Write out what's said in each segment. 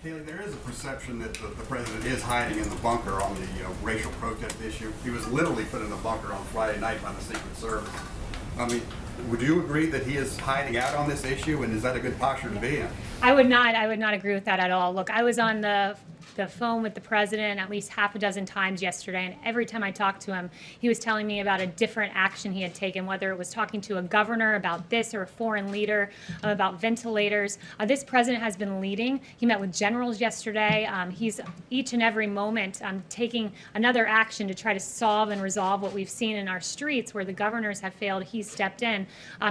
Kayleigh, there is a perception that the president is hiding in the bunker on the racial protest issue. He was literally put in a bunker on Friday night by the Secret Service. I mean, would you agree that he is hiding out on this issue, and is that a good posture to be in? I would not agree with that at all. Look, I was on the phone with the president at least half a dozen times yesterday, and every time I talked to him, he was telling me about a different action he had taken, whether it was talking to a governor about this or a foreign leader about ventilators. This president has been leading. He met with generals yesterday. He's each and every moment taking another action to try to solve and resolve what we've seen in our streets where the governors have failed. He's stepped in.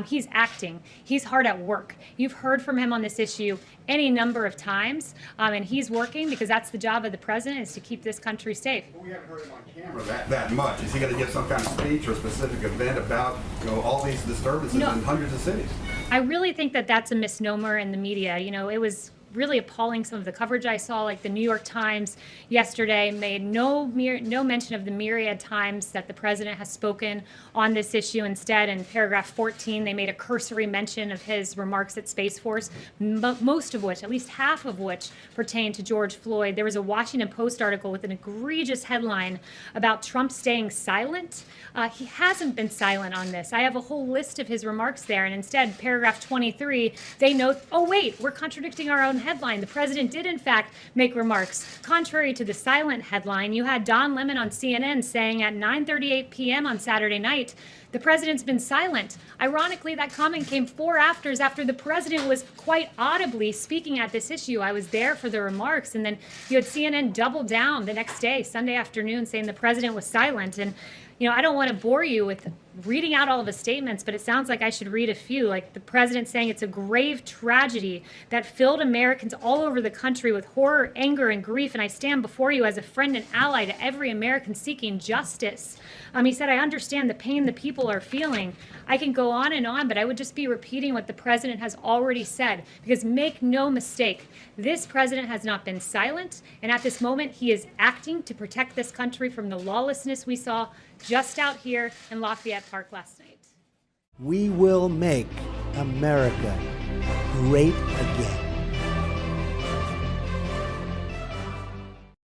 He's acting. He's hard at work. You've heard from him on this issue any number of times, and he's working because that's the job of the president, is to keep this country safe. Well, we haven't heard him on camera that much. Is he going to give some kind of speech or a specific event about all these disturbances in hundreds of cities? I really think that that's a misnomer in the media. It was really appalling, some of the coverage I saw, like the New York Times yesterday made no mention of the myriad times that the president has spoken on this issue. Instead, in paragraph 14, they made a cursory mention of his remarks at Space Force, most of which, at least half of which, pertain to George Floyd. There was a Washington Post article with an egregious headline about Trump staying silent. He hasn't been silent on this. I have a whole list of his remarks there, and instead, paragraph 23, they note, oh wait, we're contradicting our own headline. The president did in fact make remarks. Contrary to the silent headline, you had Don Lemon on CNN saying at 9:38 p.m. on Saturday night, the president's been silent. Ironically, that comment came 4 hours after the president was quite audibly speaking at this issue. I was there for the remarks, and then you had CNN double down the next day, Sunday afternoon, saying the president was silent. And I don't want to bore you with reading out all of his statements, but it sounds like I should read a few, like the president saying it's a grave tragedy that filled Americans all over the country with horror, anger, and grief, and I stand before you as a friend and ally to every American seeking justice. He said, I understand the pain the people are feeling. I can go on, but I would just be repeating what the president has already said, because make no mistake, this president has not been silent, and at this moment, he is acting to protect this country from the lawlessness we saw just out here in Lafayette Park last night. We will make America great again.